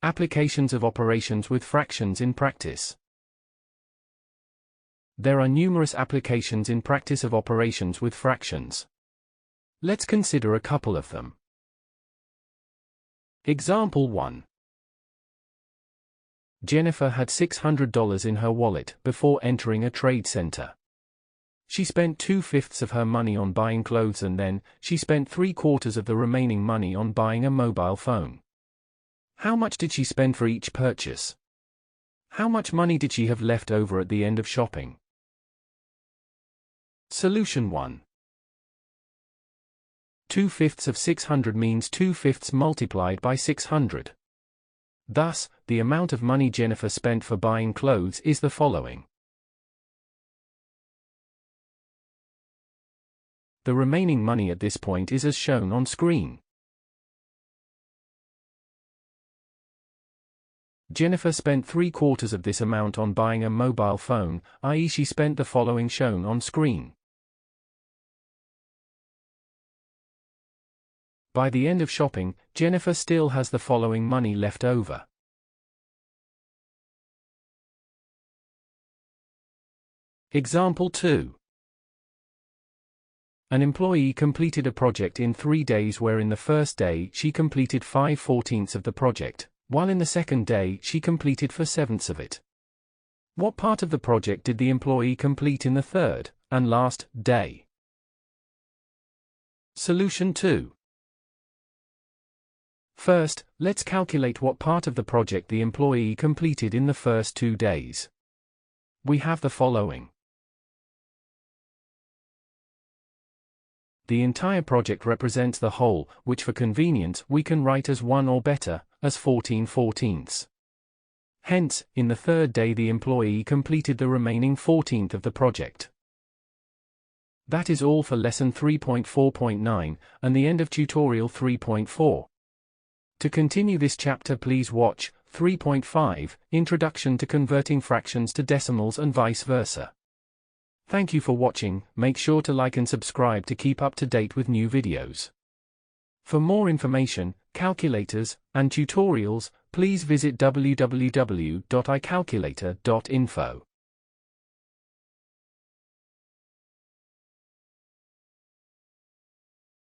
Applications of operations with fractions in practice. There are numerous applications in practice of operations with fractions. Let's consider a couple of them. Example 1. Jennifer had $600 in her wallet before entering a trade center. She spent 2/5 of her money on buying clothes and then she spent 3/4 of the remaining money on buying a mobile phone. How much did she spend for each purchase? How much money did she have left over at the end of shopping? Solution 1. 2/5 of 600 means 2/5 multiplied by 600. Thus, the amount of money Jennifer spent for buying clothes is the following. The remaining money at this point is as shown on screen. Jennifer spent 3/4 of this amount on buying a mobile phone, i.e. she spent the following shown on screen. By the end of shopping, Jennifer still has the following money left over. Example 2. An employee completed a project in 3 days where in the first day she completed 5/14 of the project, while in the second day she completed 4/7 of it. What part of the project did the employee complete in the third and last day? Solution 2. First, let's calculate what part of the project the employee completed in the first 2 days. We have the following. The entire project represents the whole, which for convenience we can write as 1 or better, as 14/14. Hence, in the third day the employee completed the remaining 14th of the project. That is all for lesson 3.4.9, and the end of tutorial 3.4. To continue this chapter please watch 3.5, Introduction to Converting Fractions to Decimals and vice versa. Thank you for watching. Make sure to like and subscribe to keep up to date with new videos. For more information, calculators, and tutorials, please visit www.icalculator.info.